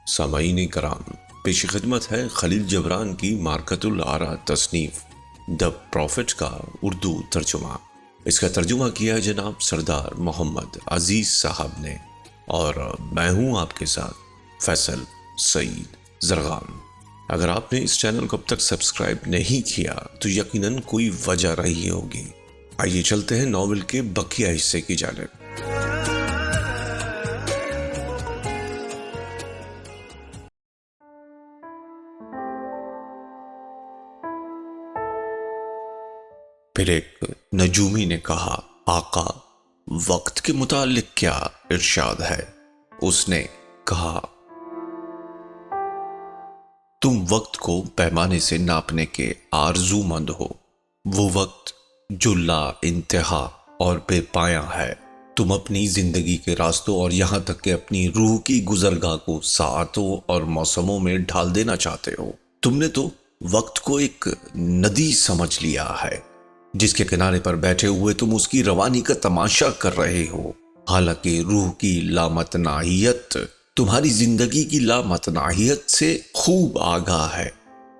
سامعین کرام، پیش خدمت ہے خلیل جبران کی مارکت الآراء تصنیف دی پروفٹ کا اردو ترجمہ۔ اس کا ترجمہ کیا ہے جناب سردار محمد عزیز صاحب نے، اور میں ہوں آپ کے ساتھ فیصل سعید زرغام۔ اگر آپ نے اس چینل کو اب تک سبسکرائب نہیں کیا تو یقیناً کوئی وجہ رہی ہوگی۔ آئیے چلتے ہیں ناول کے بقیہ حصے کی جانب۔ پھر ایک نجومی نے کہا، آقا وقت کے متعلق کیا ارشاد ہے؟ اس نے کہا، تم وقت کو پیمانے سے ناپنے کے آرزو مند ہو، وہ وقت جو لا انتہا اور بے پایاں ہے۔ تم اپنی زندگی کے راستوں اور یہاں تک کہ اپنی روح کی گزرگاہ کو ساعتوں اور موسموں میں ڈھال دینا چاہتے ہو۔ تم نے تو وقت کو ایک ندی سمجھ لیا ہے جس کے کنارے پر بیٹھے ہوئے تم اس کی روانی کا تماشا کر رہے ہو، حالانکہ روح کی لامتناہیت تمہاری زندگی کی لامتناہیت سے خوب آگاہ ہے،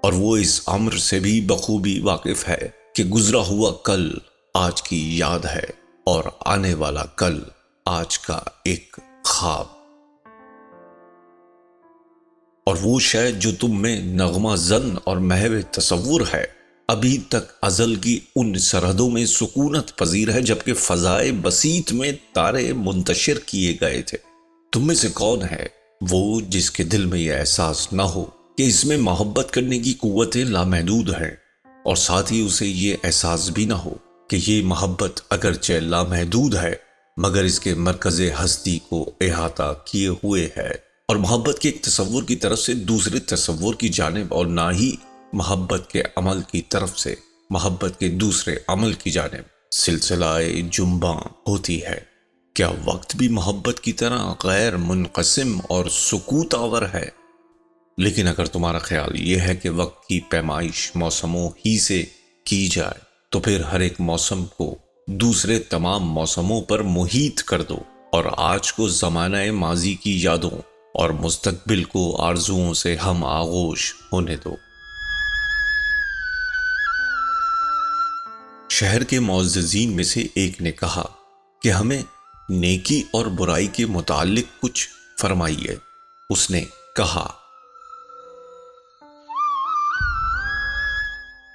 اور وہ اس امر سے بھی بخوبی واقف ہے کہ گزرا ہوا کل آج کی یاد ہے اور آنے والا کل آج کا ایک خواب۔ اور وہ شے جو تم میں نغمہ زن اور محو تصور ہے، ابھی تک ازل کی ان سرحدوں میں سکونت پذیر ہے جبکہ فضائے بسیط میں تارے منتشر کیے گئے تھے۔ تم میں سے کون ہے وہ جس کے دل میں یہ احساس نہ ہو کہ اس میں محبت کرنے کی قوتیں لامحدود ہیں، اور ساتھ ہی اسے یہ احساس بھی نہ ہو کہ یہ محبت اگرچہ لامحدود ہے مگر اس کے مرکز ہستی کو احاطہ کیے ہوئے ہے، اور محبت کے ایک تصور کی طرف سے دوسرے تصور کی جانب، اور نہ ہی محبت کے عمل کی طرف سے محبت کے دوسرے عمل کی جانب سلسلہ جنباں ہوتی ہے۔ کیا وقت بھی محبت کی طرح غیر منقسم اور سکوت آور ہے؟ لیکن اگر تمہارا خیال یہ ہے کہ وقت کی پیمائش موسموں ہی سے کی جائے تو پھر ہر ایک موسم کو دوسرے تمام موسموں پر محیط کر دو، اور آج کو زمانہ ماضی کی یادوں اور مستقبل کو آرزوؤں سے ہم آغوش ہونے دو۔ شہر کے معززین میں سے ایک نے کہا کہ ہمیں نیکی اور برائی کے متعلق کچھ فرمائیے۔ اس نے کہا،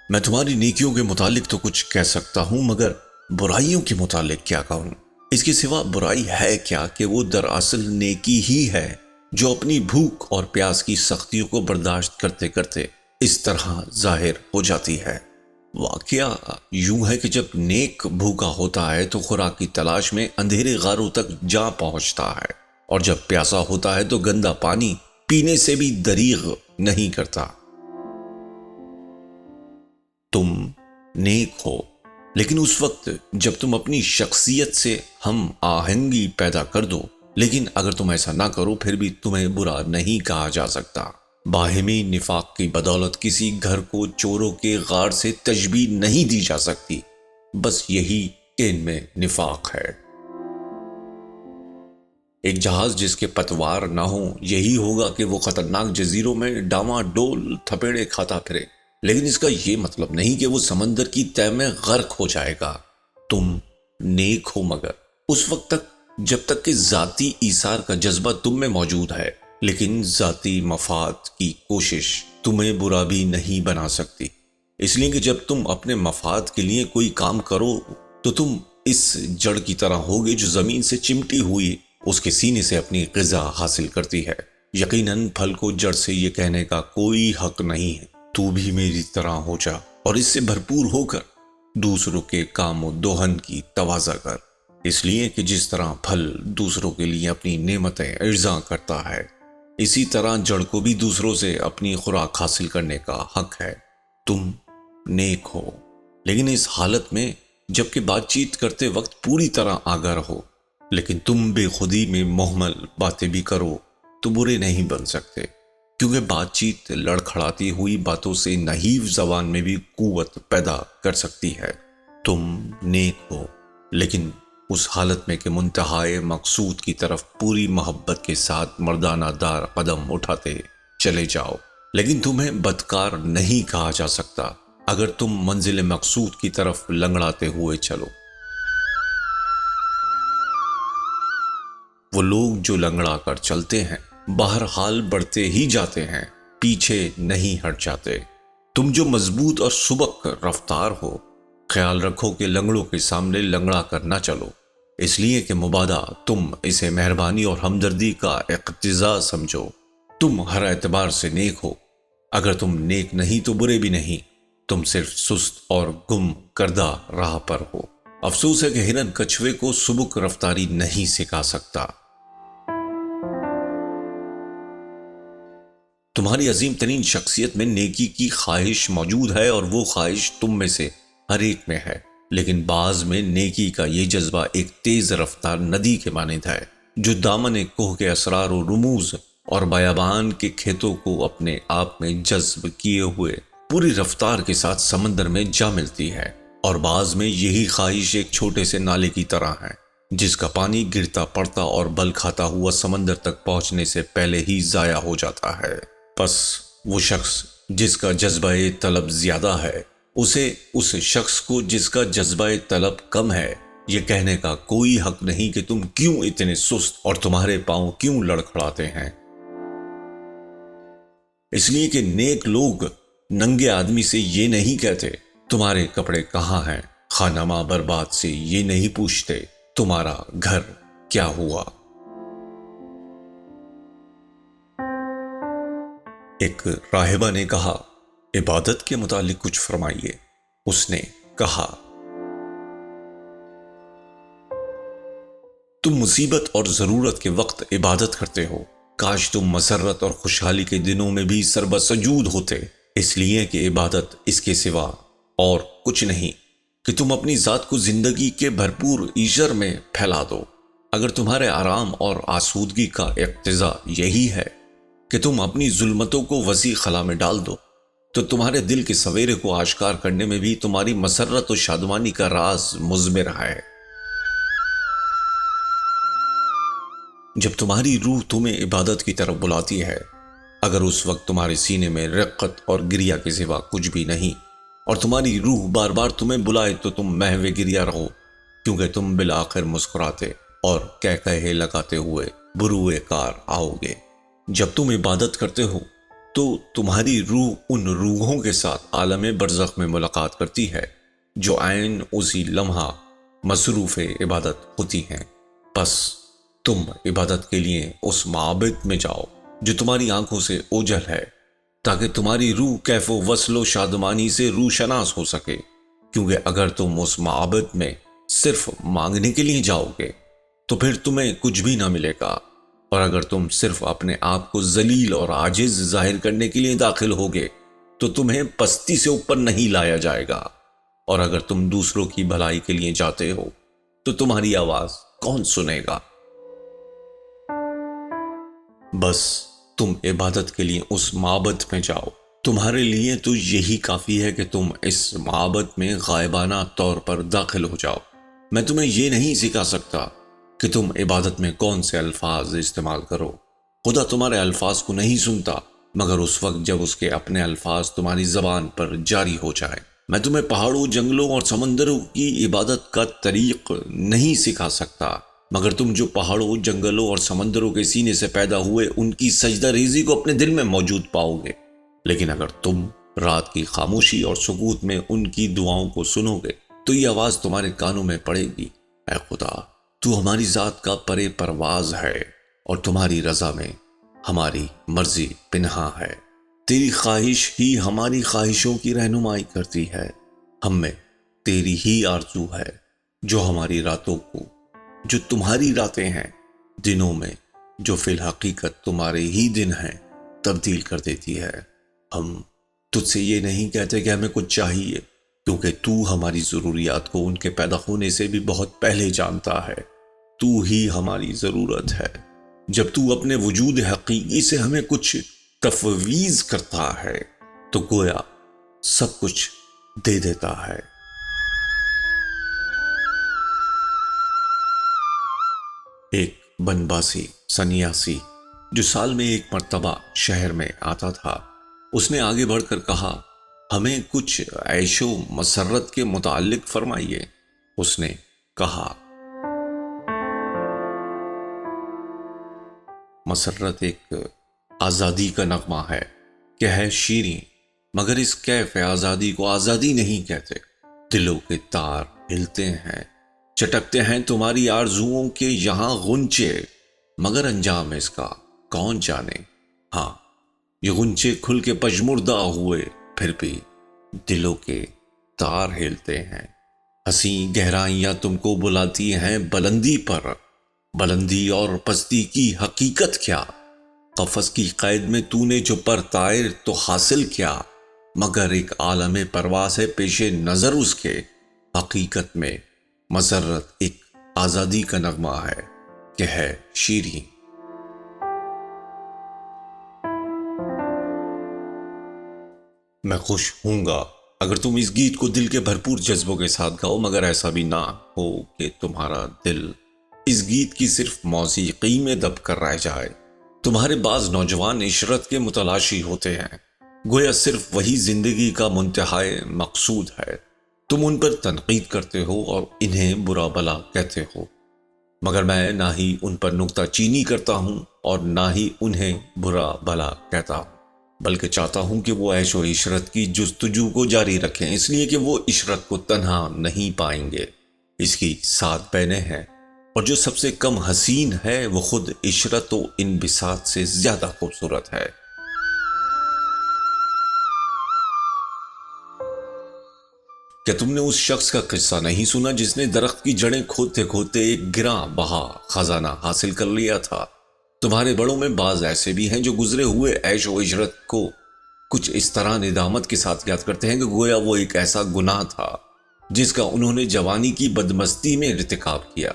میں تمہاری نیکیوں کے متعلق تو کچھ کہہ سکتا ہوں، مگر برائیوں کے متعلق کیا کہوں؟ اس کے سوا برائی ہے کیا کہ وہ دراصل نیکی ہی ہے جو اپنی بھوک اور پیاس کی سختیوں کو برداشت کرتے کرتے اس طرح ظاہر ہو جاتی ہے۔ واقعہ یوں ہے کہ جب نیک بھوکا ہوتا ہے تو خوراک کی تلاش میں اندھیرے غاروں تک جا پہنچتا ہے، اور جب پیاسا ہوتا ہے تو گندا پانی پینے سے بھی دریغ نہیں کرتا۔ تم نیک ہو، لیکن اس وقت جب تم اپنی شخصیت سے ہم آہنگی پیدا کر دو، لیکن اگر تم ایسا نہ کرو پھر بھی تمہیں برا نہیں کہا جا سکتا۔ باہمی نفاق کی بدولت کسی گھر کو چوروں کے غار سے تشبیہ نہیں دی جا سکتی، بس یہی کہ ان میں نفاق ہے۔ ایک جہاز جس کے پتوار نہ ہوں یہی ہوگا کہ وہ خطرناک جزیروں میں ڈاما ڈول تھپیڑے کھاتا پھرے، لیکن اس کا یہ مطلب نہیں کہ وہ سمندر کی تہ میں غرق ہو جائے گا۔ تم نیک ہو مگر اس وقت تک جب تک کہ ذاتی ایثار کا جذبہ تم میں موجود ہے، لیکن ذاتی مفاد کی کوشش تمہیں برا بھی نہیں بنا سکتی، اس لیے کہ جب تم اپنے مفاد کے لیے کوئی کام کرو تو تم اس جڑ کی طرح ہوگے جو زمین سے چمٹی ہوئی اس کے سینے سے اپنی غذا حاصل کرتی ہے۔ یقیناً پھل کو جڑ سے یہ کہنے کا کوئی حق نہیں ہے، تو بھی میری طرح ہو جا اور اس سے بھرپور ہو کر دوسروں کے کام و دوہن کی تواضع کر، اس لیے کہ جس طرح پھل دوسروں کے لیے اپنی نعمتیں ارزاں کرتا ہے، اسی طرح جڑ کو بھی دوسروں سے اپنی خوراک حاصل کرنے کا حق ہے۔ تم نیک ہو، لیکن اس حالت میں جبکہ بات چیت کرتے وقت پوری طرح آگاہ رہو، لیکن تم بے خودی میں محمل باتیں بھی کرو تو برے نہیں بن سکتے، کیونکہ بات چیت لڑکھڑاتی ہوئی باتوں سے نحیف زبان میں بھی قوت پیدا کر سکتی ہے۔ تم نیک ہو، لیکن اس حالت میں کہ منتہائے مقصود کی طرف پوری محبت کے ساتھ مردانہ دار قدم اٹھاتے چلے جاؤ۔ لیکن تمہیں بدکار نہیں کہا جا سکتا اگر تم منزل مقصود کی طرف لنگڑاتے ہوئے چلو۔ وہ لوگ جو لنگڑا کر چلتے ہیں بہرحال بڑھتے ہی جاتے ہیں، پیچھے نہیں ہٹ جاتے۔ تم جو مضبوط اور سبک رفتار ہو، خیال رکھو کہ لنگڑوں کے سامنے لنگڑا کر نہ چلو، اس لیے کہ مبادا تم اسے مہربانی اور ہمدردی کا اقتضا سمجھو۔ تم ہر اعتبار سے نیک ہو، اگر تم نیک نہیں تو برے بھی نہیں، تم صرف سست اور گم کردہ راہ پر ہو۔ افسوس ہے کہ ہرن کچھوے کو سبک رفتاری نہیں سکھا سکتا۔ تمہاری عظیم ترین شخصیت میں نیکی کی خواہش موجود ہے، اور وہ خواہش تم میں سے ہر ایک میں ہے، لیکن بعض میں نیکی کا یہ جذبہ ایک تیز رفتار ندی کے مانند ہے جو دامن کوہ کے اسرار و رموز اور بیابان کے کھیتوں کو اپنے آپ میں جذب کیے ہوئے پوری رفتار کے ساتھ سمندر میں جا ملتی ہے۔ اور بعض میں یہی خواہش ایک چھوٹے سے نالے کی طرح ہے جس کا پانی گرتا پڑتا اور بل کھاتا ہوا سمندر تک پہنچنے سے پہلے ہی ضائع ہو جاتا ہے۔ پس وہ شخص جس کا جذبہ طلب زیادہ ہے، اسے اس شخص کو جس کا جذبہ طلب کم ہے یہ کہنے کا کوئی حق نہیں کہ تم کیوں اتنے سست اور تمہارے پاؤں کیوں لڑکھڑاتے ہیں۔ اس لیے کہ نیک لوگ ننگے آدمی سے یہ نہیں کہتے تمہارے کپڑے کہاں ہیں، خانہ ماں برباد سے یہ نہیں پوچھتے تمہارا گھر کیا ہوا۔ ایک راہبہ نے کہا، عبادت کے متعلق کچھ فرمائیے۔ اس نے کہا، تم مصیبت اور ضرورت کے وقت عبادت کرتے ہو، کاش تم مسرت اور خوشحالی کے دنوں میں بھی سربسجود ہوتے، اس لیے کہ عبادت اس کے سوا اور کچھ نہیں کہ تم اپنی ذات کو زندگی کے بھرپور ایجر میں پھیلا دو۔ اگر تمہارے آرام اور آسودگی کا اقتضا یہی ہے کہ تم اپنی ظلمتوں کو وسیع خلا میں ڈال دو، تو تمہارے دل کے سویرے کو آشکار کرنے میں بھی تمہاری مسرت و شادمانی کا راز مضمر ہے۔ جب تمہاری روح تمہیں عبادت کی طرف بلاتی ہے، اگر اس وقت تمہارے سینے میں رقت اور گریہ کے سوا کچھ بھی نہیں، اور تمہاری روح بار بار تمہیں بلائے، تو تم محو گریہ رہو، کیونکہ تم بالآخر مسکراتے اور کہے لگاتے ہوئے بروئے کار آؤ گے۔ جب تم عبادت کرتے ہو تو تمہاری روح ان روحوں کے ساتھ عالم برزخ میں ملاقات کرتی ہے جو عین اسی لمحہ مصروف عبادت ہوتی ہیں۔ پس تم عبادت کے لیے اس معبد میں جاؤ جو تمہاری آنکھوں سے اوجھل ہے، تاکہ تمہاری روح کیف و وصل و شادمانی سے روشناس ہو سکے، کیونکہ اگر تم اس معبد میں صرف مانگنے کے لیے جاؤ گے تو پھر تمہیں کچھ بھی نہ ملے گا، اور اگر تم صرف اپنے آپ کو ذلیل اور عاجز ظاہر کرنے کے لیے داخل ہوگے تو تمہیں پستی سے اوپر نہیں لایا جائے گا، اور اگر تم دوسروں کی بھلائی کے لیے جاتے ہو تو تمہاری آواز کون سنے گا؟ بس تم عبادت کے لیے اس معبد میں جاؤ، تمہارے لیے تو یہی کافی ہے کہ تم اس معبد میں غائبانہ طور پر داخل ہو جاؤ۔ میں تمہیں یہ نہیں سکھا سکتا کہ تم عبادت میں کون سے الفاظ استعمال کرو۔ خدا تمہارے الفاظ کو نہیں سنتا مگر اس وقت جب اس کے اپنے الفاظ تمہاری زبان پر جاری ہو جائے۔ میں تمہیں پہاڑوں، جنگلوں اور سمندروں کی عبادت کا طریق نہیں سکھا سکتا مگر تم جو پہاڑوں، جنگلوں اور سمندروں کے سینے سے پیدا ہوئے ان کی سجدہ ریزی کو اپنے دل میں موجود پاؤ گے۔ لیکن اگر تم رات کی خاموشی اور سکوت میں ان کی دعاؤں کو سنو گے تو یہ آواز تمہارے کانوں میں پڑے گی، اے خدا، تو ہماری ذات کا پرے پرواز ہے اور تمہاری رضا میں ہماری مرضی پنہاں ہے۔ تیری خواہش ہی ہماری خواہشوں کی رہنمائی کرتی ہے، ہم میں تیری ہی آرزو ہے جو ہماری راتوں کو، جو تمہاری راتیں ہیں، دنوں میں جو فی الحقیقت تمہارے ہی دن ہیں، تبدیل کر دیتی ہے۔ ہم تجھ سے یہ نہیں کہتے کہ ہمیں کچھ چاہیے، کیونکہ تو ہماری ضروریات کو ان کے پیدا ہونے سے بھی بہت پہلے جانتا ہے۔ تو ہی ہماری ضرورت ہے۔ جب تو اپنے وجود حقیقی سے ہمیں کچھ تفویض کرتا ہے تو گویا سب کچھ دے دیتا ہے۔ بنباسی سنیاسی جو سال میں ایک مرتبہ شہر میں آتا تھا، اس نے آگے بڑھ کر کہا، ہمیں کچھ عیش و مسرت کے متعلق فرمائیے۔ اس نے کہا، مسرت ایک آزادی کا نغمہ ہے کہ ہے شیریں، مگر اس کیف آزادی کو آزادی نہیں کہتے۔ دلوں کے تار ہلتے ہیں، چٹکتے ہیں تمہاری آرزوؤں کے یہاں غنچے، مگر انجام اس کا کون جانے۔ ہاں، یہ غنچے کھل کے پژمردہ ہوئے پھر بھی دلوں کے تار ہلتے ہیں۔ حسین گہرائیاں تم کو بلاتی ہیں بلندی پر، بلندی اور پستی کی حقیقت کیا؟ قفس کی قید میں تو نے جو پر طائر تو حاصل کیا، مگر ایک عالم پرواز ہے پیش نظر اس کے۔ حقیقت میں مسرت ایک آزادی کا نغمہ ہے کہ ہے شیریں۔ میں خوش ہوں گا اگر تم اس گیت کو دل کے بھرپور جذبوں کے ساتھ گاؤ، مگر ایسا بھی نہ ہو کہ تمہارا دل اس گیت کی صرف موسیقی میں دب کر رہ جائے۔ تمہارے بعض نوجوان عشرت کے متلاشی ہوتے ہیں، گویا صرف وہی زندگی کا منتہائی مقصود ہے۔ تم ان پر تنقید کرتے ہو اور انہیں برا بلا کہتے ہو، مگر میں نہ ہی ان پر نکتہ چینی کرتا ہوں اور نہ ہی انہیں برا بلا کہتا ہوں، بلکہ چاہتا ہوں کہ وہ عیش و عشرت کی جستجو کو جاری رکھیں، اس لیے کہ وہ عشرت کو تنہا نہیں پائیں گے۔ اس کی 7 بہنیں ہیں، اور جو سب سے کم حسین ہے وہ خود عشرت و انبساط سے زیادہ خوبصورت ہے۔ کیا تم نے اس شخص کا قصہ نہیں سنا جس نے درخت کی جڑیں کھودتے کھودتے ایک گراں بہا خزانہ حاصل کر لیا تھا؟ تمہارے بڑوں میں بعض ایسے بھی ہیں جو گزرے ہوئے عیش و عشرت کو کچھ اس طرح ندامت کے ساتھ یاد کرتے ہیں کہ گویا وہ ایک ایسا گناہ تھا جس کا انہوں نے جوانی کی بدمستی میں ارتکاب کیا،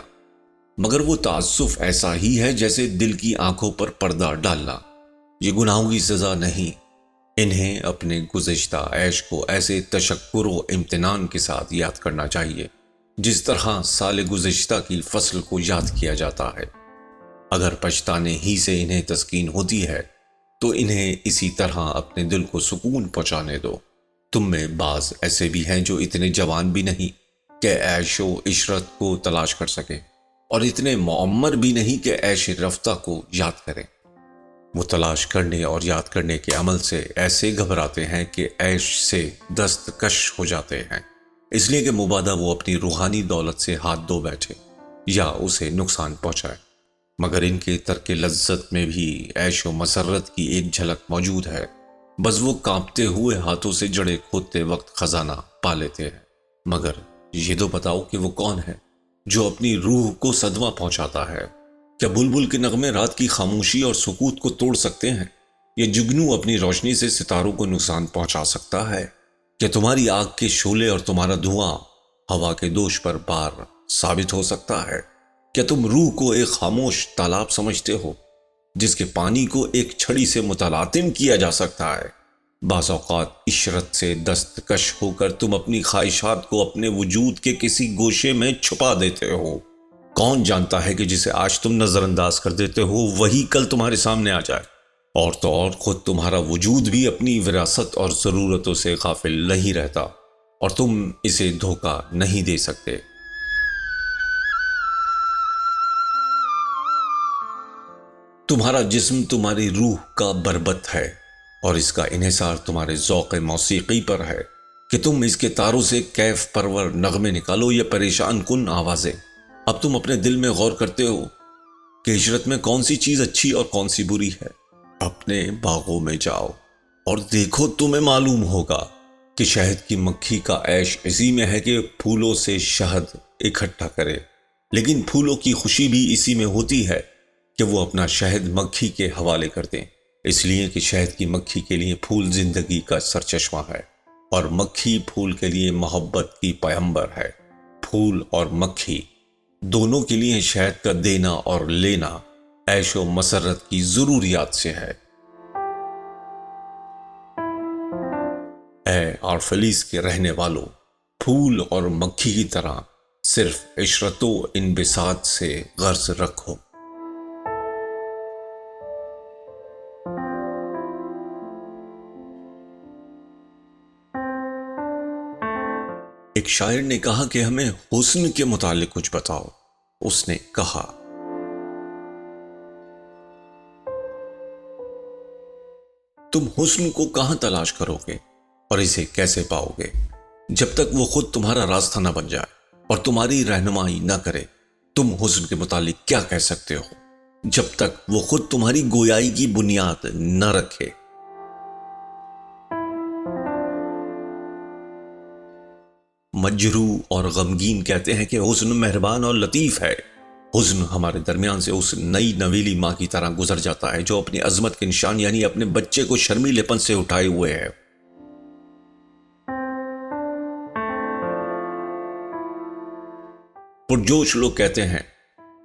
مگر وہ تعسف ایسا ہی ہے جیسے دل کی آنکھوں پر پردہ ڈالنا۔ یہ گناہوں کی سزا نہیں، انہیں اپنے گزشتہ عیش کو ایسے تشکر و امتنان کے ساتھ یاد کرنا چاہیے جس طرح سال گزشتہ کی فصل کو یاد کیا جاتا ہے۔ اگر پچھتانے ہی سے انہیں تسکین ہوتی ہے تو انہیں اسی طرح اپنے دل کو سکون پہنچانے دو۔ تم میں بعض ایسے بھی ہیں جو اتنے جوان بھی نہیں کہ عیش و عشرت کو تلاش کر سکیں، اور اتنے معمر بھی نہیں کہ عیش رفتہ کو یاد کریں۔ وہ تلاش کرنے اور یاد کرنے کے عمل سے ایسے گھبراتے ہیں کہ عیش سے دستکش ہو جاتے ہیں، اس لیے کہ مبادا وہ اپنی روحانی دولت سے ہاتھ دھو بیٹھے یا اسے نقصان پہنچائے۔ مگر ان کے ترک لذت میں بھی عیش و مسرت کی ایک جھلک موجود ہے، بس وہ کانپتے ہوئے ہاتھوں سے جڑے کھودتے وقت خزانہ پا لیتے ہیں۔ مگر یہ تو بتاؤ کہ وہ کون ہے جو اپنی روح کو صدمہ پہنچاتا ہے؟ کیا بلبل کے نغمے رات کی خاموشی اور سکوت کو توڑ سکتے ہیں؟ یہ جگنو اپنی روشنی سے ستاروں کو نقصان پہنچا سکتا ہے؟ کیا تمہاری آگ کے شعلے اور تمہارا دھواں ہوا کے دوش پر بار ثابت ہو سکتا ہے؟ کیا تم روح کو ایک خاموش تالاب سمجھتے ہو جس کے پانی کو ایک چھڑی سے متلاطم کیا جا سکتا ہے؟ بعض اوقات عشرت سے دستکش ہو کر تم اپنی خواہشات کو اپنے وجود کے کسی گوشے میں چھپا دیتے ہو۔ کون جانتا ہے کہ جسے آج تم نظر انداز کر دیتے ہو وہی کل تمہارے سامنے آ جائے، اور تو اور خود تمہارا وجود بھی اپنی وراثت اور ضرورتوں سے غافل نہیں رہتا، اور تم اسے دھوکہ نہیں دے سکتے۔ تمہارا جسم تمہاری روح کا بربط ہے، اور اس کا انحصار تمہارے ذوق موسیقی پر ہے کہ تم اس کے تاروں سے کیف پرور نغمے نکالو یا پریشان کن آوازیں۔ اب تم اپنے دل میں غور کرتے ہو کہ عشرت میں کون سی چیز اچھی اور کون سی بری ہے۔ اپنے باغوں میں جاؤ اور دیکھو، تمہیں معلوم ہوگا کہ شہد کی مکھی کا عیش اسی میں ہے کہ پھولوں سے شہد اکٹھا کرے، لیکن پھولوں کی خوشی بھی اسی میں ہوتی ہے کہ وہ اپنا شہد مکھی کے حوالے کر دیں، اس لیے کہ شہد کی مکھی کے لیے پھول زندگی کا سرچشمہ ہے، اور مکھی پھول کے لیے محبت کی پیغمبر ہے۔ پھول اور مکھی دونوں کے لیے شہد کا دینا اور لینا عیش و مسرت کی ضروریات سے ہے۔ اے آرفلیس کے رہنے والوں، پھول اور مکھی کی طرح صرف عشرت و انبساط سے غرض رکھو۔ ایک شاعر نے کہا کہ ہمیں حسن کے متعلق کچھ بتاؤ۔ اس نے کہا، تم حسن کو کہاں تلاش کرو گے اور اسے کیسے پاؤ گے جب تک وہ خود تمہارا راستہ نہ بن جائے اور تمہاری رہنمائی نہ کرے؟ تم حسن کے متعلق کیا کہہ سکتے ہو جب تک وہ خود تمہاری گویائی کی بنیاد نہ رکھے؟ مجروح اور غمگین کہتے ہیں کہ حسن مہربان اور لطیف ہے۔ حسن ہمارے درمیان سے اس نئی نویلی ماں کی طرح گزر جاتا ہے جو اپنی عظمت کے نشان یعنی اپنے بچے کو شرمیلے پن سے اٹھائے ہوئے ہے۔ پرجوش لوگ کہتے ہیں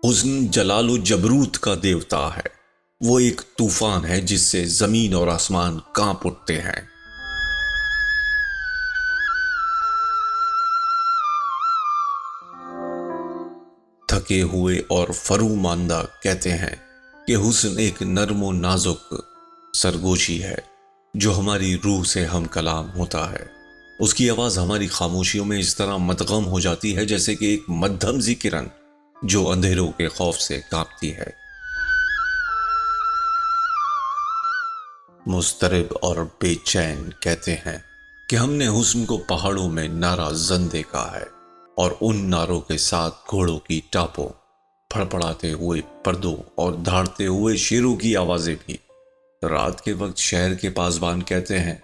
حسن جلال و جبروت کا دیوتا ہے، وہ ایک طوفان ہے جس سے زمین اور آسمان کانپ اٹھتے ہیں۔ تھکے ہوئے اور فروماندہ کہتے ہیں کہ حسن ایک نرم و نازک سرگوشی ہے جو ہماری روح سے ہم کلام ہوتا ہے۔ اس کی آواز ہماری خاموشیوں میں اس طرح مدغم ہو جاتی ہے جیسے کہ ایک مدھم سی کرن جو اندھیروں کے خوف سے کانپتی ہے۔ مضطرب اور بے چین کہتے ہیں کہ ہم نے حسن کو پہاڑوں میں نعرہ زن دیکھا ہے اور ان نعروں کے ساتھ گھوڑوں کی ٹاپوں، پھڑپڑاتے ہوئے پردوں اور دھاڑتے ہوئے شیروں کی آوازیں بھی۔ رات کے وقت شہر کے پاسبان کہتے ہیں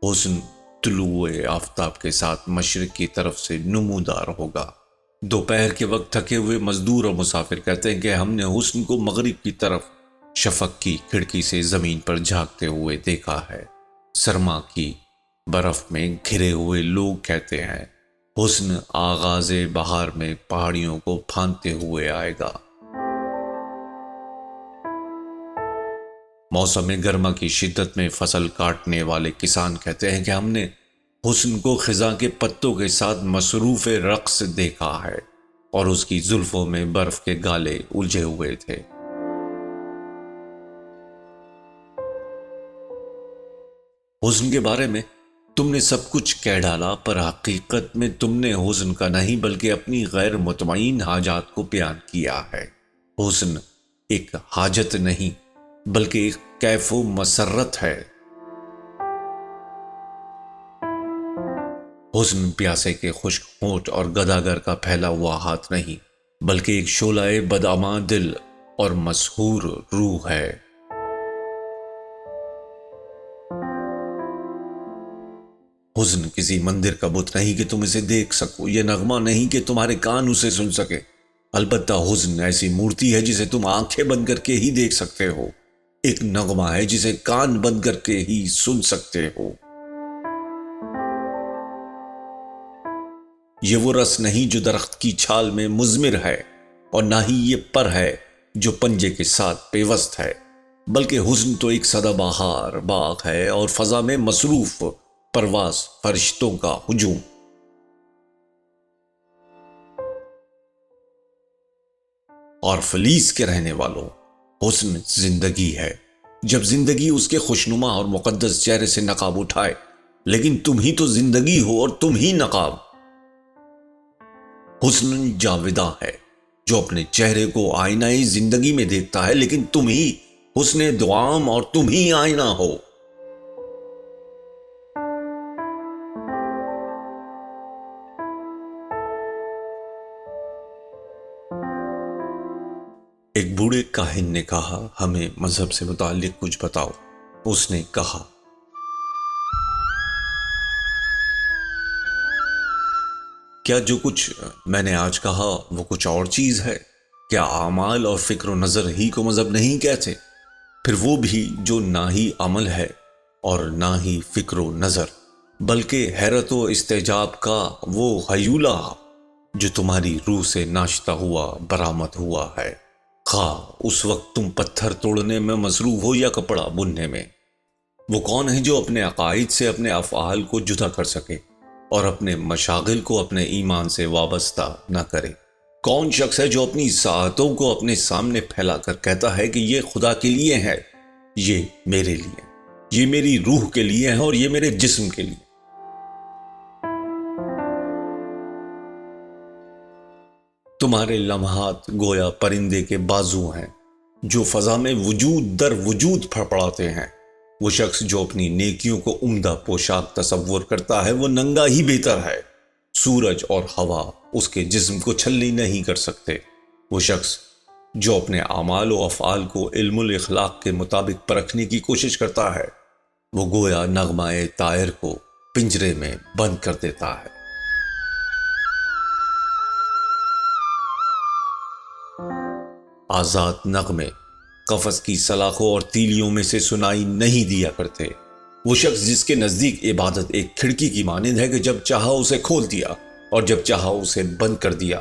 حسن طلوع آفتاب کے ساتھ مشرق کی طرف سے نمودار ہوگا۔ دوپہر کے وقت تھکے ہوئے مزدور اور مسافر کہتے ہیں کہ ہم نے حسن کو مغرب کی طرف شفق کی کھڑکی سے زمین پر جھانکتے ہوئے دیکھا ہے۔ سرما کی برف میں گھرے ہوئے لوگ کہتے ہیں حسن آغاز بہار میں پہاڑیوں کو پھاندتے ہوئے آئے گا۔ موسم گرما کی شدت میں فصل کاٹنے والے کسان کہتے ہیں کہ ہم نے حسن کو خزاں کے پتوں کے ساتھ مصروف رقص دیکھا ہے اور اس کی زلفوں میں برف کے گالے الجھے ہوئے تھے۔ حسن کے بارے میں تم نے سب کچھ کہہ ڈالا، پر حقیقت میں تم نے حسن کا نہیں بلکہ اپنی غیر مطمئن حاجات کو بیان کیا ہے۔ حسن ایک حاجت نہیں بلکہ ایک کیف و مسرت ہے۔ حسن پیاسے کے خشک ہونٹ اور گداگر کا پھیلا ہوا ہاتھ نہیں بلکہ ایک شعلہ بداماں دل اور مسحور روح ہے۔ حسن کسی مندر کا بت نہیں کہ تم اسے دیکھ سکو، یہ نغمہ نہیں کہ تمہارے کان اسے سن سکے۔ البتہ حسن ایسی مورتی ہے جسے تم آنکھیں بند کر کے ہی دیکھ سکتے ہو، ایک نغمہ ہے جسے کان بند کر کے ہی سن سکتے ہو۔ یہ وہ رس نہیں جو درخت کی چھال میں مضمر ہے، اور نہ ہی یہ پر ہے جو پنجے کے ساتھ پیوست ہے، بلکہ حسن تو ایک سدا بہار باغ ہے اور فضا میں مصروف پرواز فرشتوں کا ہجوم۔ اور فلیس کے رہنے والوں، حسن زندگی ہے، جب زندگی اس کے خوشنما اور مقدس چہرے سے نقاب اٹھائے، لیکن تم ہی تو زندگی ہو اور تم ہی نقاب۔ حسن جاوداں ہے جو اپنے چہرے کو آئینہ زندگی میں دیکھتا ہے، لیکن تم ہی حسن دعام اور تم ہی آئینہ ہو۔ ایک بوڑھے کاہن نے کہا ہمیں مذہب سے متعلق کچھ بتاؤ۔ اس نے کہا کیا جو کچھ میں نے آج کہا وہ کچھ اور چیز ہے؟ کیا اعمال اور فکر و نظر ہی کو مذہب نہیں کہتے؟ پھر وہ بھی جو نہ ہی عمل ہے اور نہ ہی فکر و نظر بلکہ حیرت و استعجاب کا وہ ہیولہ جو تمہاری روح سے ناشتہ ہوا برآمد ہوا ہے، خواہ اس وقت تم پتھر توڑنے میں مصروف ہو یا کپڑا بننے میں۔ وہ کون ہے جو اپنے عقائد سے اپنے افعال کو جدا کر سکے اور اپنے مشاغل کو اپنے ایمان سے وابستہ نہ کرے؟ کون شخص ہے جو اپنی ساعتوں کو اپنے سامنے پھیلا کر کہتا ہے کہ یہ خدا کے لیے ہے، یہ میرے لیے، یہ میری روح کے لیے ہے اور یہ میرے جسم کے لیے؟ تمہارے لمحات گویا پرندے کے بازو ہیں جو فضا میں وجود در وجود پھڑپڑاتے ہیں۔ وہ شخص جو اپنی نیکیوں کو عمدہ پوشاک تصور کرتا ہے وہ ننگا ہی بہتر ہے۔ سورج اور ہوا اس کے جسم کو چھلنی نہیں کر سکتے۔ وہ شخص جو اپنے اعمال و افعال کو علم الاخلاق کے مطابق پرکھنے کی کوشش کرتا ہے وہ گویا نغمہ طائر کو پنجرے میں بند کر دیتا ہے۔ آزاد نغمے قفس کی سلاخوں اور تیلیوں میں سے سنائی نہیں دیا کرتے۔ وہ شخص جس کے نزدیک عبادت ایک کھڑکی کی مانند ہے کہ جب چاہا اسے کھول دیا اور جب چاہا اسے بند کر دیا،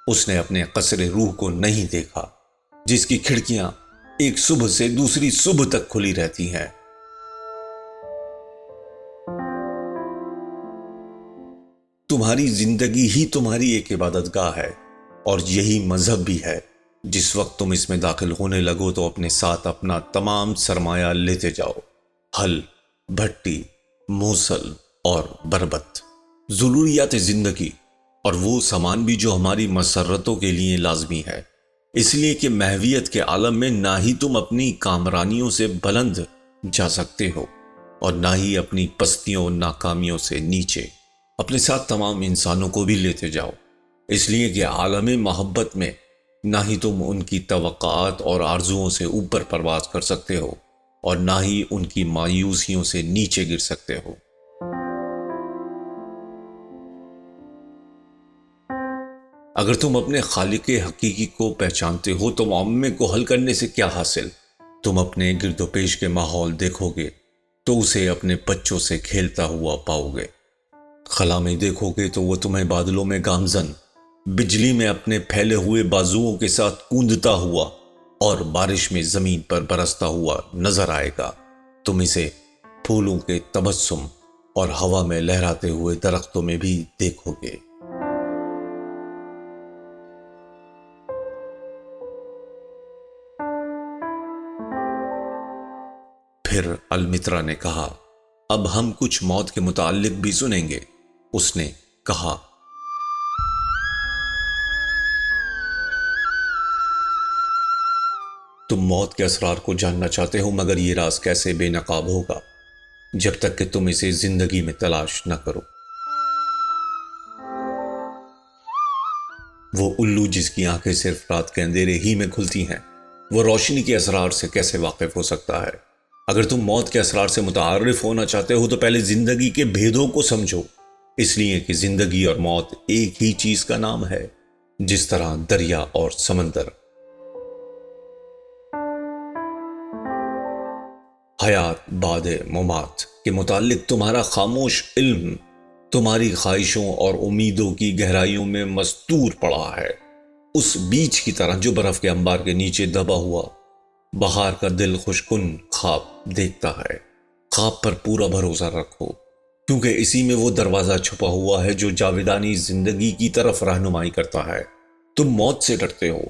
اس نے اپنے قصر روح کو نہیں دیکھا جس کی کھڑکیاں ایک صبح سے دوسری صبح تک کھلی رہتی ہیں۔ تمہاری زندگی ہی تمہاری ایک عبادت گاہ ہے اور یہی مذہب بھی ہے۔ جس وقت تم اس میں داخل ہونے لگو تو اپنے ساتھ اپنا تمام سرمایہ لیتے جاؤ، ہل، بھٹی، موصل اور بربت، ضروریات زندگی اور وہ سامان بھی جو ہماری مسرتوں کے لیے لازمی ہے، اس لیے کہ محویت کے عالم میں نہ ہی تم اپنی کامرانیوں سے بلند جا سکتے ہو اور نہ ہی اپنی پستیوں اور ناکامیوں سے نیچے۔ اپنے ساتھ تمام انسانوں کو بھی لیتے جاؤ، اس لیے کہ عالم محبت میں نہ ہی تم ان کی توقعات اور آرزوؤں سے اوپر پرواز کر سکتے ہو اور نہ ہی ان کی مایوسیوں سے نیچے گر سکتے ہو۔ اگر تم اپنے خالق حقیقی کو پہچانتے ہو تو معمے کو حل کرنے سے کیا حاصل؟ تم اپنے گرد و پیش کے ماحول دیکھو گے تو اسے اپنے بچوں سے کھیلتا ہوا پاؤ گے۔ خلا میں دیکھو گے تو وہ تمہیں بادلوں میں گامزن، بجلی میں اپنے پھیلے ہوئے بازوؤں کے ساتھ کوندتا ہوا اور بارش میں زمین پر برستا ہوا نظر آئے گا۔ تم اسے پھولوں کے تبسم اور ہوا میں لہراتے ہوئے درختوں میں بھی دیکھو گے۔ پھر المترا نے کہا، اب ہم کچھ موت کے متعلق بھی سنیں گے۔ اس نے کہا، تم موت کے اسرار کو جاننا چاہتے ہو، مگر یہ راز کیسے بے نقاب ہوگا جب تک کہ تم اسے زندگی میں تلاش نہ کرو۔ وہ الو جس کی آنکھیں صرف رات کے اندھیرے ہی میں کھلتی ہیں، وہ روشنی کے اسرار سے کیسے واقف ہو سکتا ہے؟ اگر تم موت کے اسرار سے متعارف ہونا چاہتے ہو تو پہلے زندگی کے بھیدوں کو سمجھو، اس لیے کہ زندگی اور موت ایک ہی چیز کا نام ہے، جس طرح دریا اور سمندر۔ حیات بعد ممات کے متعلق تمہارا خاموش علم تمہاری خواہشوں اور امیدوں کی گہرائیوں میں مستور پڑا ہے، اس بیج کی طرح جو برف کے انبار کے نیچے دبا ہوا بہار کا دل خوشکن خواب دیکھتا ہے۔ خواب پر پورا بھروسہ رکھو، کیونکہ اسی میں وہ دروازہ چھپا ہوا ہے جو جاویدانی زندگی کی طرف رہنمائی کرتا ہے۔ تم موت سے ڈرتے ہو،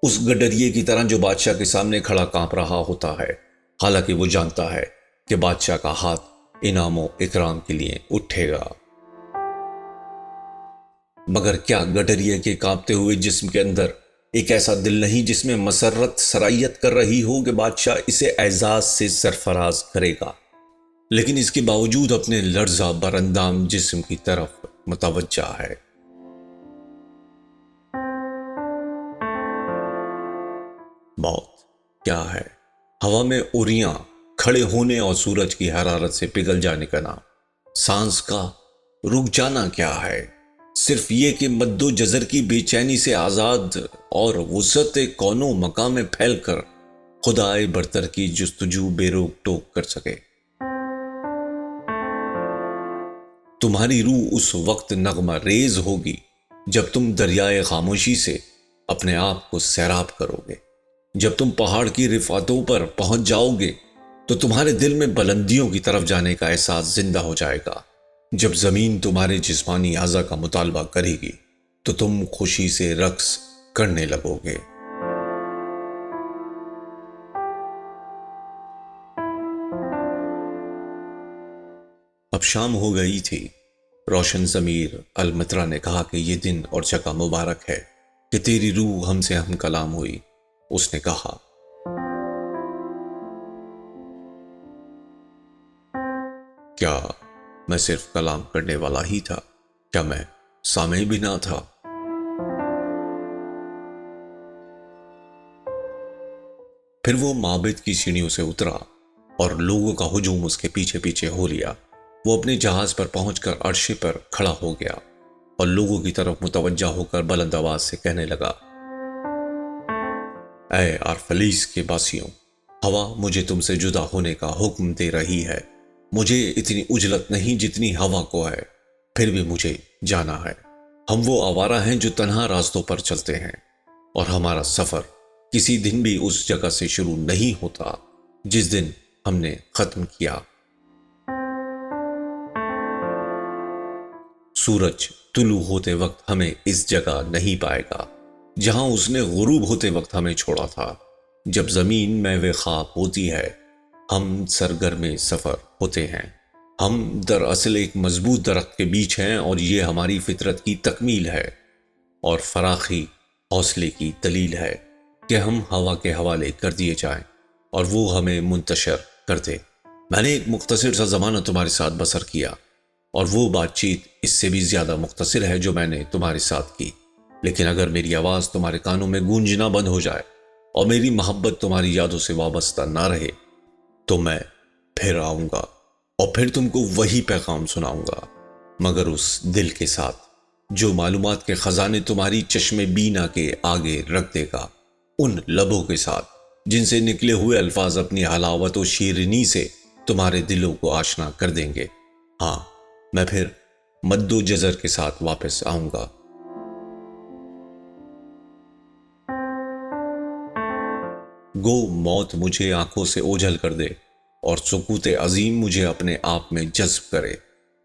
اس گڈریے کی طرح جو بادشاہ کے سامنے کھڑا کانپ رہا ہوتا ہے، حالانکہ وہ جانتا ہے کہ بادشاہ کا ہاتھ انعام و اکرام کے لیے اٹھے گا۔ مگر کیا گڈریے کے کانپتے ہوئے جسم کے اندر ایک ایسا دل نہیں جس میں مسرت سرایت کر رہی ہو کہ بادشاہ اسے اعزاز سے سرفراز کرے گا، لیکن اس کے باوجود اپنے لرزہ براندام جسم کی طرف متوجہ ہے۔ موت کیا ہے؟ ہوا میں اوریاں کھڑے ہونے اور سورج کی حرارت سے پگھل جانے کا نام۔ سانس کا رک جانا کیا ہے؟ صرف یہ کہ مد و جزر کی بے چینی سے آزاد اور وسعت کون و مکان میں پھیل کر خدائے برتر کی جستجو بے روک ٹوک کر سکے۔ تمہاری روح اس وقت نغمہ ریز ہوگی جب تم دریائے خاموشی سے اپنے آپ کو سیراب کرو گے۔ جب تم پہاڑ کی رفعتوں پر پہنچ جاؤ گے تو تمہارے دل میں بلندیوں کی طرف جانے کا احساس زندہ ہو جائے گا۔ جب زمین تمہارے جسمانی اعضاء کا مطالبہ کرے گی تو تم خوشی سے رقص کرنے لگو گے۔ اب شام ہو گئی تھی۔ روشن ضمیر المترا نے کہا کہ یہ دن اور جگہ مبارک ہے۔ کہ تیری روح ہم سے ہم کلام ہوئی۔ اس نے کہا، کیا میں صرف کلام کرنے والا ہی تھا؟ کیا میں سامع بھی نہ تھا؟ پھر وہ معبد کی سیڑھیوں سے اترا اور لوگوں کا ہجوم اس کے پیچھے پیچھے ہو لیا۔ وہ اپنے جہاز پر پہنچ کر عرشے پر کھڑا ہو گیا اور لوگوں کی طرف متوجہ ہو کر بلند آواز سے کہنے لگا، اے ارفلیس کے باسیوں، ہوا مجھے تم سے جدا ہونے کا حکم دے رہی ہے۔ مجھے اتنی اجلت نہیں جتنی ہوا کو ہے، پھر بھی مجھے جانا ہے۔ ہم وہ آوارہ ہیں جو تنہا راستوں پر چلتے ہیں، اور ہمارا سفر کسی دن بھی اس جگہ سے شروع نہیں ہوتا جس دن ہم نے ختم کیا۔ سورج طلوع ہوتے وقت ہمیں اس جگہ نہیں پائے گا جہاں اس نے غروب ہوتے وقت ہمیں چھوڑا تھا۔ جب زمین میوے خواب ہوتی ہے، ہم سرگرم سفر ہوتے ہیں۔ ہم دراصل ایک مضبوط درخت کے بیچ ہیں، اور یہ ہماری فطرت کی تکمیل ہے اور فراخی حوصلے کی دلیل ہے کہ ہم ہوا کے حوالے کر دیے جائیں اور وہ ہمیں منتشر کر دے۔ میں نے ایک مختصر سا زمانہ تمہارے ساتھ بسر کیا، اور وہ بات چیت اس سے بھی زیادہ مختصر ہے جو میں نے تمہارے ساتھ کی، لیکن اگر میری آواز تمہارے کانوں میں گونجنا بند ہو جائے اور میری محبت تمہاری یادوں سے وابستہ نہ رہے تو میں پھر آؤں گا اور پھر تم کو وہی پیغام سناؤں گا، مگر اس دل کے ساتھ جو معلومات کے خزانے تمہاری چشم بینا کے آگے رکھ دے گا، ان لبوں کے ساتھ جن سے نکلے ہوئے الفاظ اپنی حلاوت و شیرینی سے تمہارے دلوں کو آشنا کر دیں گے۔ ہاں، میں پھر مد و جزر کے ساتھ واپس آؤں گا۔ گو موت مجھے آنکھوں سے اوجھل کر دے اور سکوت عظیم مجھے اپنے آپ میں جذب کرے،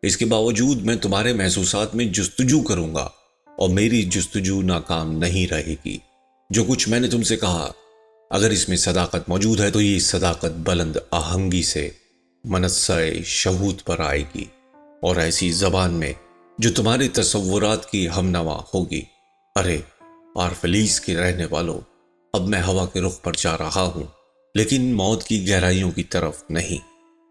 اس کے باوجود میں تمہارے محسوسات میں جستجو کروں گا، اور میری جستجو ناکام نہیں رہے گی۔ جو کچھ میں نے تم سے کہا، اگر اس میں صداقت موجود ہے تو یہ صداقت بلند آہنگی سے منصہ شہود پر آئے گی، اور ایسی زبان میں جو تمہارے تصورات کی ہمنوا ہوگی۔ ارے آرفلیس کے رہنے والوں، اب میں ہوا کے رخ پر جا رہا ہوں، لیکن موت کی گہرائیوں کی طرف نہیں۔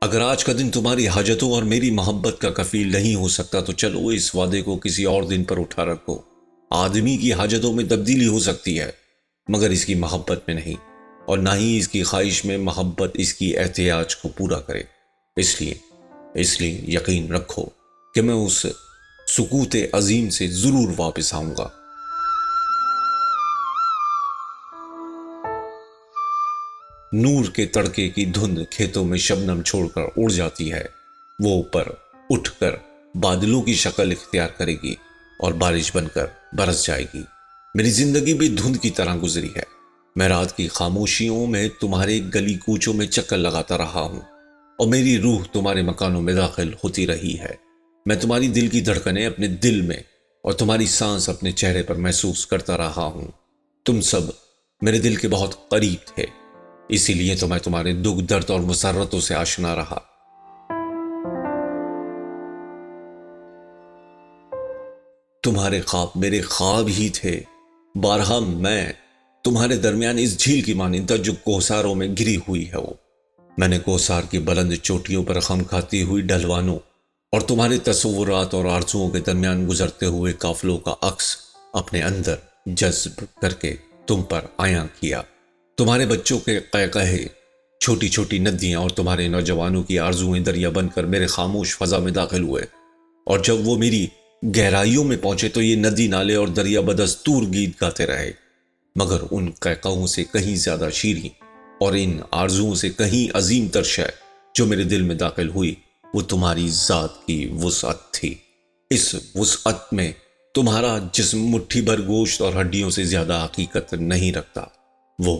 اگر آج کا دن تمہاری حاجتوں اور میری محبت کا کفیل نہیں ہو سکتا تو چلو اس وعدے کو کسی اور دن پر اٹھا رکھو۔ آدمی کی حاجتوں میں تبدیلی ہو سکتی ہے، مگر اس کی محبت میں نہیں، اور نہ ہی اس کی خواہش میں محبت اس کی احتیاج کو پورا کرے۔ اس لیے یقین رکھو کہ میں اس سکوت عظیم سے ضرور واپس آؤں گا۔ نور کے تڑکے کی دھند کھیتوں میں شبنم چھوڑ کر اڑ جاتی ہے، وہ اوپر اٹھ کر بادلوں کی شکل اختیار کرے گی اور بارش بن کر برس جائے گی۔ میری زندگی بھی دھند کی طرح گزری ہے۔ میں رات کی خاموشیوں میں تمہارے گلی کوچوں میں چکر لگاتا رہا ہوں، اور میری روح تمہارے مکانوں میں داخل ہوتی رہی ہے۔ میں تمہاری دل کی دھڑکنیں اپنے دل میں اور تمہاری سانس اپنے چہرے پر محسوس کرتا رہا ہوں۔ تم سب میرے دل کے بہت قریب تھے، اسی لیے تو میں تمہارے دکھ درد اور مسرتوں سے آشنا رہا۔ تمہارے خواب میرے خواب ہی تھے۔ بارہا میں تمہارے درمیان اس جھیل کی مانند تھا جو کوہساروں میں گری ہوئی ہے۔ میں نے کوہسار کی بلند چوٹیوں پر خم کھاتی ہوئی ڈھلوانوں اور تمہارے تصورات اور آرزوؤں کے درمیان گزرتے ہوئے قافلوں کا عکس اپنے اندر جذب کر کے تم پر عیاں کیا۔ تمہارے بچوں کے قہقہے، چھوٹی چھوٹی ندیاں اور تمہارے نوجوانوں کی آرزوئیں دریا بن کر میرے خاموش فضا میں داخل ہوئے، اور جب وہ میری گہرائیوں میں پہنچے تو یہ ندی نالے اور دریا بدستور گیت گاتے رہے، مگر ان قہقہوں سے کہیں زیادہ شیریں اور ان آرزوؤں سے کہیں عظیم تر شے جو میرے دل میں داخل ہوئی، وہ تمہاری ذات کی وسعت تھی۔ اس وسعت میں تمہارا جسم مٹھی بھر گوشت اور ہڈیوں سے زیادہ حقیقت نہیں رکھتا۔ وہ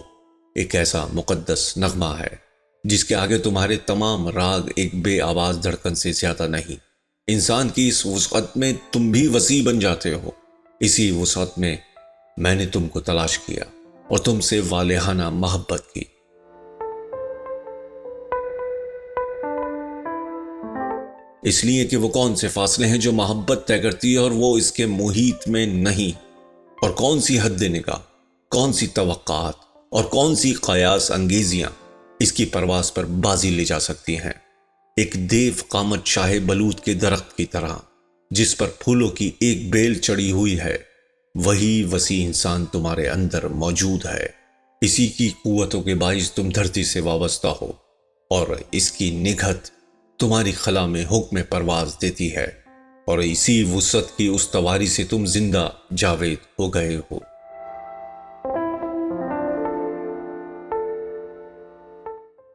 ایک ایسا مقدس نغمہ ہے جس کے آگے تمہارے تمام راگ ایک بے آواز دھڑکن سے زیادہ نہیں۔ انسان کی اس وسعت میں تم بھی وسیع بن جاتے ہو۔ اسی وسعت میں نے تم کو تلاش کیا اور تم سے والہانہ محبت کی۔ اس لیے کہ وہ کون سے فاصلے ہیں جو محبت طے کرتی ہے اور وہ اس کے محیط میں نہیں۔ اور کون سی حد نگاہ، کون سی توقعات اور کون سی قیاس انگیزیاں اس کی پرواز پر بازی لے جا سکتی ہیں۔ ایک دیو قامت شاہ بلوط کے درخت کی طرح جس پر پھولوں کی ایک بیل چڑھی ہوئی ہے، وہی وسیع انسان تمہارے اندر موجود ہے۔ اسی کی قوتوں کے باعث تم دھرتی سے وابستہ ہو، اور اس کی نگہت تمہاری خلا میں حکم پرواز دیتی ہے، اور اسی وسعت کی استواری سے تم زندہ جاوید ہو گئے ہو۔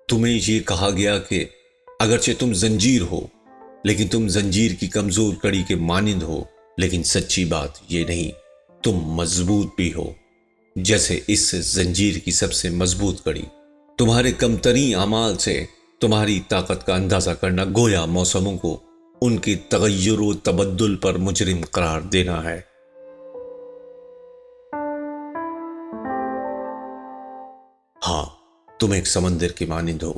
تمہیں یہ کہا گیا کہ اگرچہ تم زنجیر ہو لیکن تم زنجیر کی کمزور کڑی کے مانند ہو، لیکن سچی بات یہ نہیں، تم مضبوط بھی ہو، جیسے اس زنجیر کی سب سے مضبوط کڑی۔ تمہارے کمترین اعمال سے تمہاری طاقت کا اندازہ کرنا گویا موسموں کو ان کے تغیر و تبدل پر مجرم قرار دینا ہے۔ ہاں، تم ایک سمندر کے مانند ہو،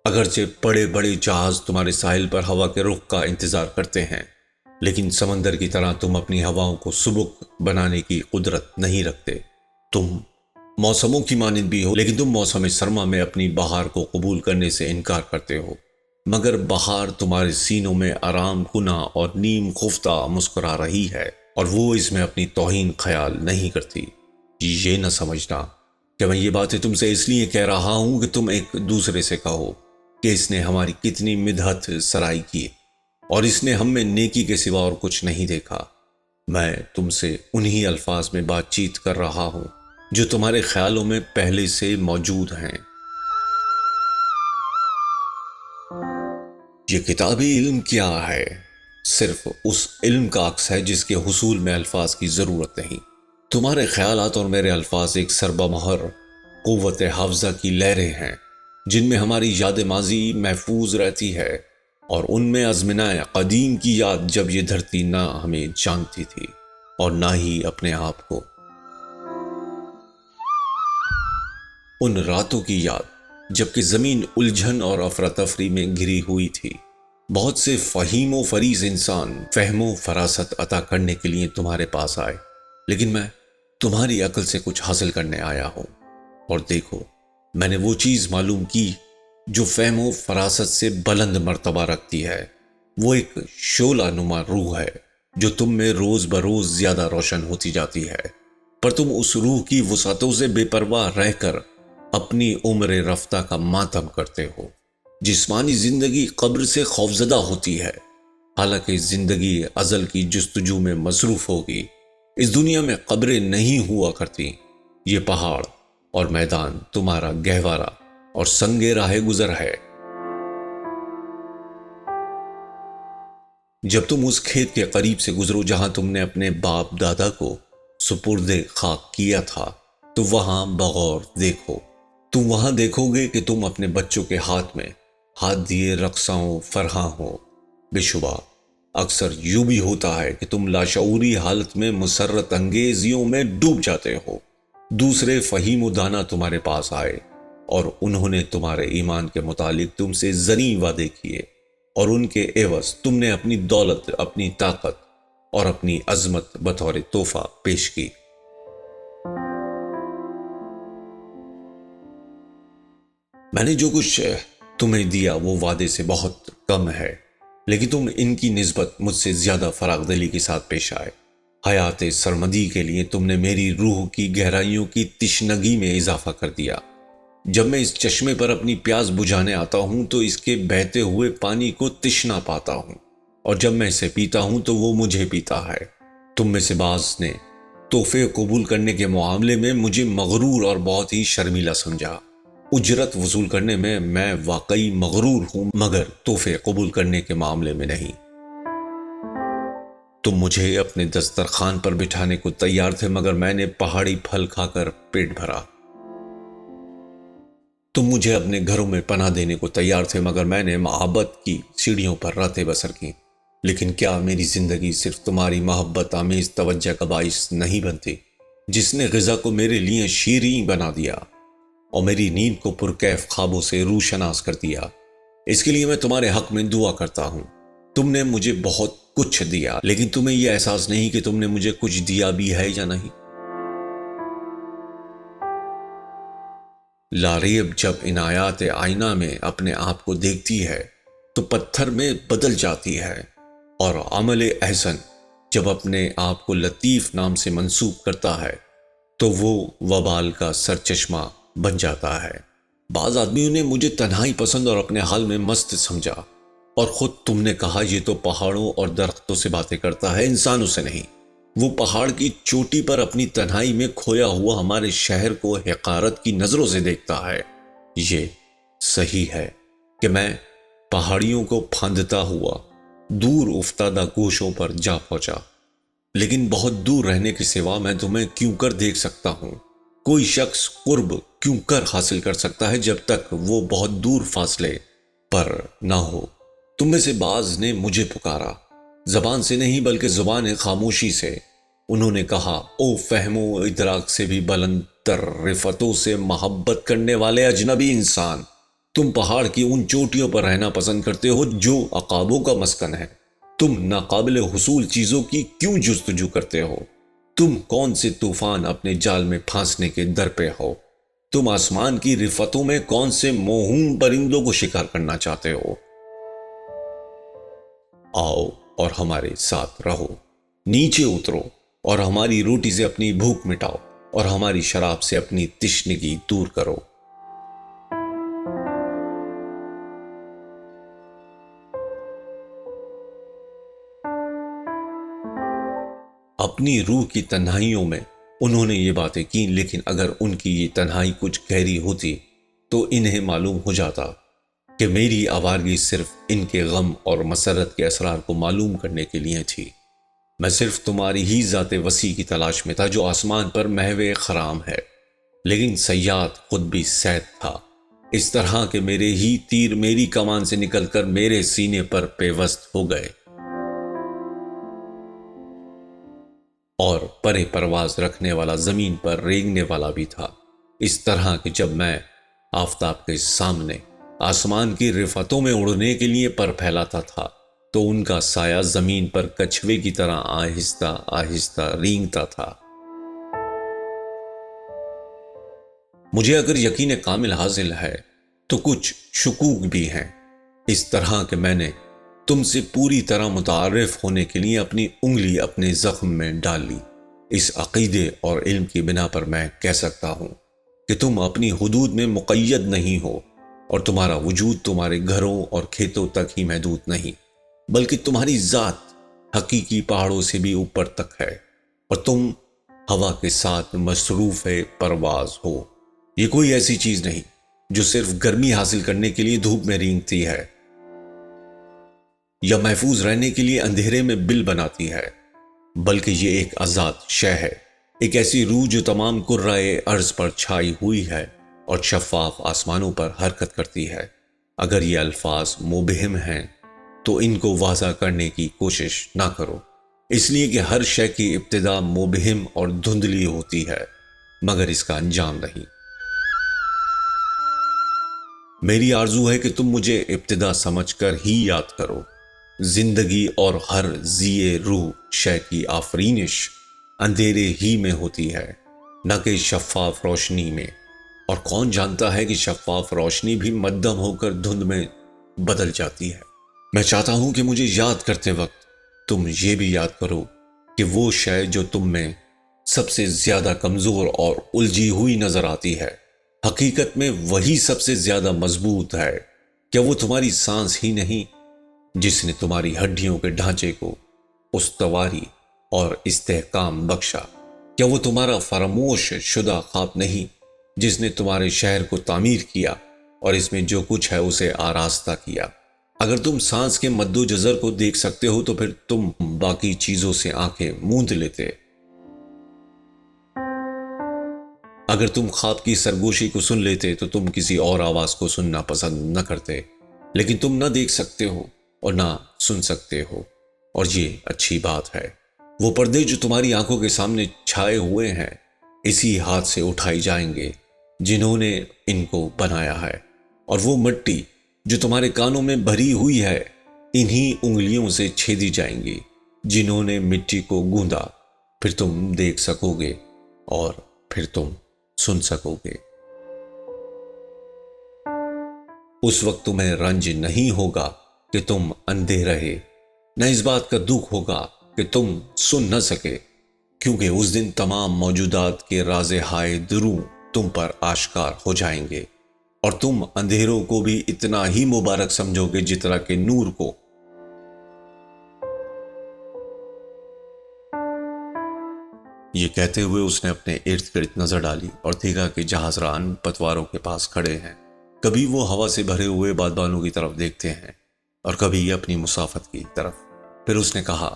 اگرچہ بڑے بڑے جہاز تمہارے ساحل پر ہوا کے رخ کا انتظار کرتے ہیں، لیکن سمندر کی طرح تم اپنی ہواؤں کو سبک بنانے کی قدرت نہیں رکھتے۔ تم موسموں کی مانند بھی ہو، لیکن تم موسم سرما میں اپنی بہار کو قبول کرنے سے انکار کرتے ہو، مگر بہار تمہارے سینوں میں آرام کنا اور نیم خفتہ مسکرا رہی ہے، اور وہ اس میں اپنی توہین خیال نہیں کرتی۔ یہ نہ سمجھنا کہ میں یہ باتیں تم سے اس لیے کہہ رہا ہوں کہ تم ایک دوسرے سے کہو کہ اس نے ہماری کتنی مدحت سرائی کی، اور اس نے ہم میں نیکی کے سوا اور کچھ نہیں دیکھا۔ میں تم سے انہی الفاظ میں بات چیت کر رہا ہوں جو تمہارے خیالوں میں پہلے سے موجود ہیں۔ یہ کتابی علم کیا ہے؟ صرف اس علم کا عکس ہے جس کے حصول میں الفاظ کی ضرورت نہیں۔ تمہارے خیالات اور میرے الفاظ ایک سربہ مہر قوت حافظہ کی لہریں ہیں جن میں ہماری یاد ماضی محفوظ رہتی ہے، اور ان میں ازمنہ قدیم کی یاد جب یہ دھرتی نہ ہمیں جانتی تھی اور نہ ہی اپنے آپ کو، ان راتوں کی یاد جبکہ زمین الجھن اور افراتفری میں گھری ہوئی تھی۔ بہت سے فہیم و فریض انسان فہم و فراست عطا کرنے کے لیے تمہارے پاس آئے، لیکن میں تمہاری عقل سے کچھ حاصل کرنے آیا ہوں، اور دیکھو میں نے وہ چیز معلوم کی جو فہم و فراست سے بلند مرتبہ رکھتی ہے۔ وہ ایک شعلہ نما روح ہے جو تم میں روز بروز زیادہ روشن ہوتی جاتی ہے، پر تم اس روح کی وسعتوں سے بے پرواہ رہ کر اپنی عمر رفتہ کا ماتم کرتے ہو۔ جسمانی زندگی قبر سے خوفزدہ ہوتی ہے، حالانکہ زندگی ازل کی جستجو میں مصروف ہوگی۔ اس دنیا میں قبریں نہیں ہوا کرتی، یہ پہاڑ اور میدان تمہارا گہوارہ اور سنگ راہ گزر ہے۔ جب تم اس کھیت کے قریب سے گزرو جہاں تم نے اپنے باپ دادا کو سپرد خاک کیا تھا، تو وہاں بغور دیکھو۔ تم وہاں دیکھو گے کہ تم اپنے بچوں کے ہاتھ میں ہاتھ دیے رقصاں فرحاں ہو۔ بے شبہ اکثر یوں بھی ہوتا ہے کہ تم لاشعوری حالت میں مسرت انگیزیوں میں ڈوب جاتے ہو۔ دوسرے فہیم و دانا تمہارے پاس آئے اور انہوں نے تمہارے ایمان کے متعلق تم سے زرعی وعدے کیے، اور ان کے عوض تم نے اپنی دولت، اپنی طاقت اور اپنی عظمت بطور تحفہ پیش کی۔ میں نے جو کچھ تمہیں دیا وہ وعدے سے بہت کم ہے، لیکن تم ان کی نسبت مجھ سے زیادہ فراغ دلی کے ساتھ پیش آئے۔ حیات سرمدی کے لیے تم نے میری روح کی گہرائیوں کی تشنگی میں اضافہ کر دیا۔ جب میں اس چشمے پر اپنی پیاس بجھانے آتا ہوں تو اس کے بہتے ہوئے پانی کو تشنا پاتا ہوں، اور جب میں اسے پیتا ہوں تو وہ مجھے پیتا ہے۔ تم میں سے بعض نے تحفے قبول کرنے کے معاملے میں مجھے مغرور اور بہت ہی شرمیلا سمجھا۔ اجرت وصول کرنے میں واقعی مغرور ہوں، مگر تحفے قبول کرنے کے معاملے میں نہیں۔ تم مجھے اپنے دسترخوان پر بٹھانے کو تیار تھے، مگر میں نے پہاڑی پھل کھا کر پیٹ بھرا۔ تم مجھے اپنے گھروں میں پناہ دینے کو تیار تھے، مگر میں نے محبت کی سیڑھیوں پر راتیں بسر کی۔ لیکن کیا میری زندگی صرف تمہاری محبت آمیز توجہ کا باعث نہیں بنتی، جس نے غذا کو میرے لیے شیریں بنا دیا اور میری نیند کو پرکیف خوابوں سے روشناس کر دیا؟ اس کے لیے میں تمہارے حق میں دعا کرتا ہوں۔ تم نے مجھے بہت کچھ دیا، لیکن تمہیں یہ احساس نہیں کہ تم نے مجھے کچھ دیا بھی ہے یا نہیں۔ لاریب جب ان آیات آئینہ میں اپنے آپ کو دیکھتی ہے تو پتھر میں بدل جاتی ہے، اور عمل احسن جب اپنے آپ کو لطیف نام سے منسوب کرتا ہے تو وہ وبال کا سرچشمہ بن جاتا ہے۔ بعض آدمیوں نے مجھے تنہائی پسند اور اپنے حال میں مست سمجھا، اور خود تم نے کہا یہ تو پہاڑوں اور درختوں سے باتیں کرتا ہے، انسانوں سے نہیں۔ وہ پہاڑ کی چوٹی پر اپنی تنہائی میں کھویا ہوا ہمارے شہر کو حقارت کی نظروں سے دیکھتا ہے۔ یہ صحیح ہے کہ میں پہاڑیوں کو پھاندتا ہوا دور افتادہ گوشوں پر جا پہنچا، لیکن بہت دور رہنے کے سوا میں تمہیں کیوں کر دیکھ سکتا ہوں؟ کوئی شخص قرب کیوں کر حاصل کر سکتا ہے جب تک وہ بہت دور فاصلے پر نہ ہو؟ تم میں سے بعض نے مجھے پکارا، زبان سے نہیں بلکہ زبان خاموشی سے۔ انہوں نے کہا، او فہم و ادراک سے بھی بلند تر رفتوں سے محبت کرنے والے اجنبی انسان، تم پہاڑ کی ان چوٹیوں پر رہنا پسند کرتے ہو جو عقابوں کا مسکن ہے۔ تم ناقابل حصول چیزوں کی کیوں جستجو کرتے ہو؟ تم کون سے طوفان اپنے جال میں پھانسنے کے در پہ ہو؟ تم آسمان کی رفتوں میں کون سے موہوم پرندوں کو شکار کرنا چاہتے ہو؟ آؤ اور ہمارے ساتھ رہو، نیچے اترو اور ہماری روٹی سے اپنی بھوک مٹاؤ اور ہماری شراب سے اپنی تشنگی دور کرو۔ اپنی روح کی تنہائیوں میں انہوں نے یہ باتیں کی، لیکن اگر ان کی یہ تنہائی کچھ گہری ہوتی تو انہیں معلوم ہو جاتا کہ میری آوارگی صرف ان کے غم اور مسرت کے اسرار کو معلوم کرنے کے لیے تھی۔ میں صرف تمہاری ہی ذات وسیع کی تلاش میں تھا جو آسمان پر محو خرام ہے، لیکن صیاد خود بھی صید تھا، اس طرح کہ میرے ہی تیر میری کمان سے نکل کر میرے سینے پر پیوست ہو گئے، اور پرے پرواز رکھنے والا زمین پر رینگنے والا بھی تھا، اس طرح کہ جب میں آفتاب کے سامنے آسمان کی رفتوں میں اڑنے کے لیے پر پھیلاتا تھا تو ان کا سایہ زمین پر کچھوے کی طرح آہستہ آہستہ رینگتا تھا۔ مجھے اگر یقین کامل حاصل ہے تو کچھ شکوک بھی ہیں، اس طرح کہ میں نے تم سے پوری طرح متعارف ہونے کے لیے اپنی انگلی اپنے زخم میں ڈال لی۔ اس عقیدے اور علم کی بنا پر میں کہہ سکتا ہوں کہ تم اپنی حدود میں مقید نہیں ہو، اور تمہارا وجود تمہارے گھروں اور کھیتوں تک ہی محدود نہیں، بلکہ تمہاری ذات حقیقی پہاڑوں سے بھی اوپر تک ہے، اور تم ہوا کے ساتھ مصروف پرواز ہو۔ یہ کوئی ایسی چیز نہیں جو صرف گرمی حاصل کرنے کے لیے دھوپ میں رینگتی ہے یا محفوظ رہنے کے لیے اندھیرے میں بل بناتی ہے، بلکہ یہ ایک آزاد شے ہے، ایک ایسی روح جو تمام کرۂ ارض پر چھائی ہوئی ہے اور شفاف آسمانوں پر حرکت کرتی ہے۔ اگر یہ الفاظ مبہم ہیں تو ان کو واضح کرنے کی کوشش نہ کرو، اس لیے کہ ہر شے کی ابتدا مبہم اور دھندلی ہوتی ہے مگر اس کا انجام نہیں۔ میری آرزو ہے کہ تم مجھے ابتدا سمجھ کر ہی یاد کرو۔ زندگی اور ہر ذی روح شے کی آفرینش اندھیرے ہی میں ہوتی ہے، نہ کہ شفاف روشنی میں، اور کون جانتا ہے کہ شفاف روشنی بھی مدھم ہو کر دھند میں بدل جاتی ہے۔ میں چاہتا ہوں کہ مجھے یاد کرتے وقت تم یہ بھی یاد کرو کہ وہ شے جو تم میں سب سے زیادہ کمزور اور الجھی ہوئی نظر آتی ہے، حقیقت میں وہی سب سے زیادہ مضبوط ہے۔ کیا وہ تمہاری سانس ہی نہیں جس نے تمہاری ہڈیوں کے ڈھانچے کو استواری اور استحکام بخشا؟ کیا وہ تمہارا فراموش شدہ خواب نہیں جس نے تمہارے شہر کو تعمیر کیا اور اس میں جو کچھ ہے اسے آراستہ کیا؟ اگر تم سانس کے مد و جزر کو دیکھ سکتے ہو تو پھر تم باقی چیزوں سے آنکھیں موند لیتے۔ اگر تم خواب کی سرگوشی کو سن لیتے تو تم کسی اور آواز کو سننا پسند نہ کرتے، لیکن تم نہ دیکھ سکتے ہو اور نہ سن سکتے ہو، اور یہ اچھی بات ہے۔ وہ پردے جو تمہاری آنکھوں کے سامنے چھائے ہوئے ہیں اسی ہاتھ سے اٹھائی جائیں گے جنہوں نے ان کو بنایا ہے، اور وہ مٹی جو تمہارے کانوں میں بھری ہوئی ہے انہی انگلیوں سے چھیدی جائیں گی جنہوں نے مٹی کو گوندا۔ پھر تم دیکھ سکو گے اور پھر تم سن سکو گے۔ اس وقت تمہیں رنج نہیں ہوگا کہ تم اندھے رہے، نہ اس بات کا دکھ ہوگا کہ تم سن نہ سکے، کیونکہ اس دن تمام موجودات کے راز ہائے درو تم پر آشکار ہو جائیں گے، اور تم اندھیروں کو بھی اتنا ہی مبارک سمجھو گے جتنا کہ نور کو۔ یہ کہتے ہوئے اس نے اپنے ارد گرد نظر ڈالی اور دیکھا کہ جہاز ران پتواروں کے پاس کھڑے ہیں۔ کبھی وہ ہوا سے بھرے ہوئے بادبانوں کی طرف دیکھتے ہیں اور کبھی اپنی مسافت کی طرف۔ پھر اس نے کہا،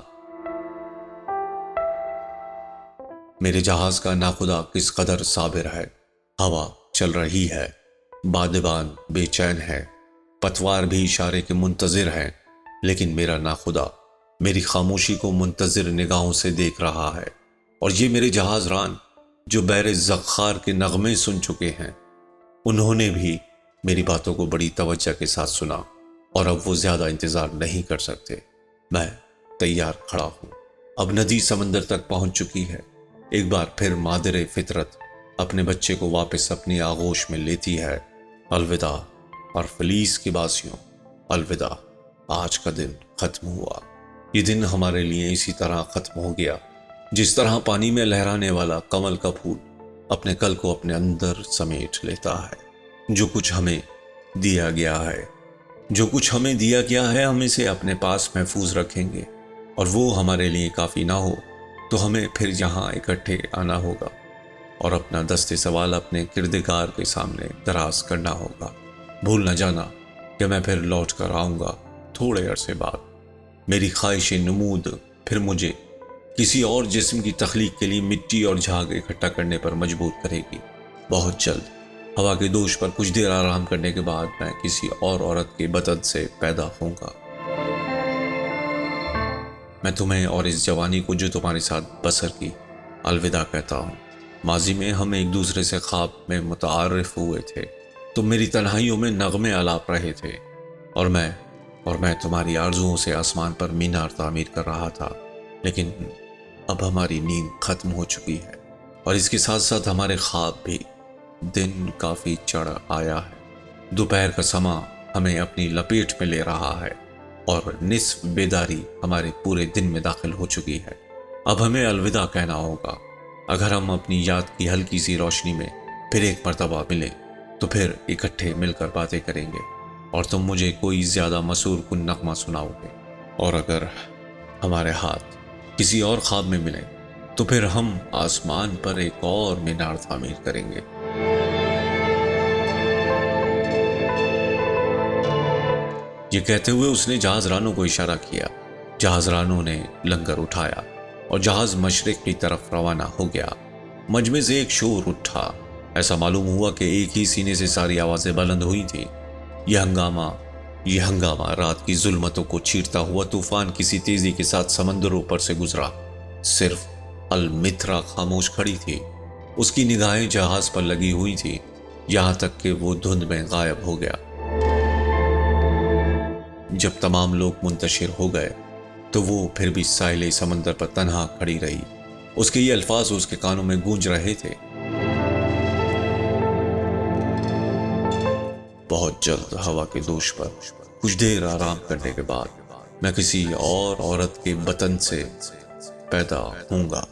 میرے جہاز کا ناخدا کس قدر صابر ہے، ہوا چل رہی ہے، بادبان بے چین ہے، پتوار بھی اشارے کے منتظر ہیں، لیکن میرا ناخدا میری خاموشی کو منتظر نگاہوں سے دیکھ رہا ہے، اور یہ میرے جہاز ران جو بیر زخار کے نغمے سن چکے ہیں، انہوں نے بھی میری باتوں کو بڑی توجہ کے ساتھ سنا، اور اب وہ زیادہ انتظار نہیں کر سکتے۔ میں تیار کھڑا ہوں۔ اب ندی سمندر تک پہنچ چکی ہے۔ ایک بار پھر مادر فطرت اپنے بچے کو واپس اپنی آغوش میں لیتی ہے۔ الوداع اور فلیس کی باسیوں، الوداع۔ آج کا دن ختم ہوا۔ یہ دن ہمارے لیے اسی طرح ختم ہو گیا جس طرح پانی میں لہرانے والا کمل کا پھول اپنے کل کو اپنے اندر سمیٹ لیتا ہے۔ جو کچھ ہمیں دیا گیا ہے ہم اسے اپنے پاس محفوظ رکھیں گے، اور وہ ہمارے لیے کافی نہ ہو تو ہمیں پھر یہاں اکٹھے آنا ہوگا اور اپنا دست سوال اپنے کردگار کے سامنے دراز کرنا ہوگا۔ بھول نہ جانا کہ میں پھر لوٹ کر آؤں گا تھوڑے عرصے بعد۔ میری خواہش نمود پھر مجھے کسی اور جسم کی تخلیق کے لیے مٹی اور جھاگ اکٹھا کرنے پر مجبور کرے گی۔ بہت جلد ہوا کے دوش پر کچھ دیر آرام کرنے کے بعد میں کسی اور عورت کے بدن سے پیدا ہوں گا۔ میں تمہیں اور اس جوانی کو جو تمہارے ساتھ بسر کی الوداع کہتا ہوں۔ ماضی میں ہم ایک دوسرے سے خواب میں متعارف ہوئے تھے، تم میری تنہائیوں میں نغمے آلاپ رہے تھے، اور میں تمہاری آرزوؤں سے آسمان پر مینار تعمیر کر رہا تھا۔ لیکن اب ہماری نیند ختم ہو چکی ہے، اور اس کے ساتھ ساتھ ہمارے خواب بھی۔ دن کافی چڑھ آیا ہے، دوپہر کا سماں ہمیں اپنی لپیٹ میں لے رہا ہے، اور نصف بیداری ہمارے پورے دن میں داخل ہو چکی ہے۔ اب ہمیں الوداع کہنا ہوگا۔ اگر ہم اپنی یاد کی ہلکی سی روشنی میں پھر ایک مرتبہ ملیں تو پھر اکٹھے مل کر باتیں کریں گے، اور تم مجھے کوئی زیادہ مسحور کن نغمہ سناؤ گے، اور اگر ہمارے ہاتھ کسی اور خواب میں ملیں تو پھر ہم آسمان پر ایک اور مینار تعمیر کریں گے۔ یہ کہتے ہوئے اس نے جہاز رانوں کو اشارہ کیا۔ جہاز رانوں نے لنگر اٹھایا اور جہاز مشرق کی طرف روانہ ہو گیا۔ مجمع سے ایک شور اٹھا۔ ایسا معلوم ہوا کہ ایک ہی سینے سے ساری آوازیں بلند ہوئی تھیں۔ یہ ہنگامہ رات کی ظلمتوں کو چیرتا ہوا طوفان کسی تیزی کے ساتھ سمندروں پر سے گزرا۔ صرف المترا خاموش کھڑی تھی۔ اس کی نگاہیں جہاز پر لگی ہوئی تھی، یہاں تک کہ وہ دھند میں غائب ہو گیا۔ جب تمام لوگ منتشر ہو گئے تو وہ پھر بھی ساحل سمندر پر تنہا کھڑی رہی۔ اس کے یہ الفاظ اس کے کانوں میں گونج رہے تھے، بہت جلد ہوا کے دوش پر کچھ دیر آرام کرنے کے بعد میں کسی اور عورت کے بطن سے پیدا ہوں گا۔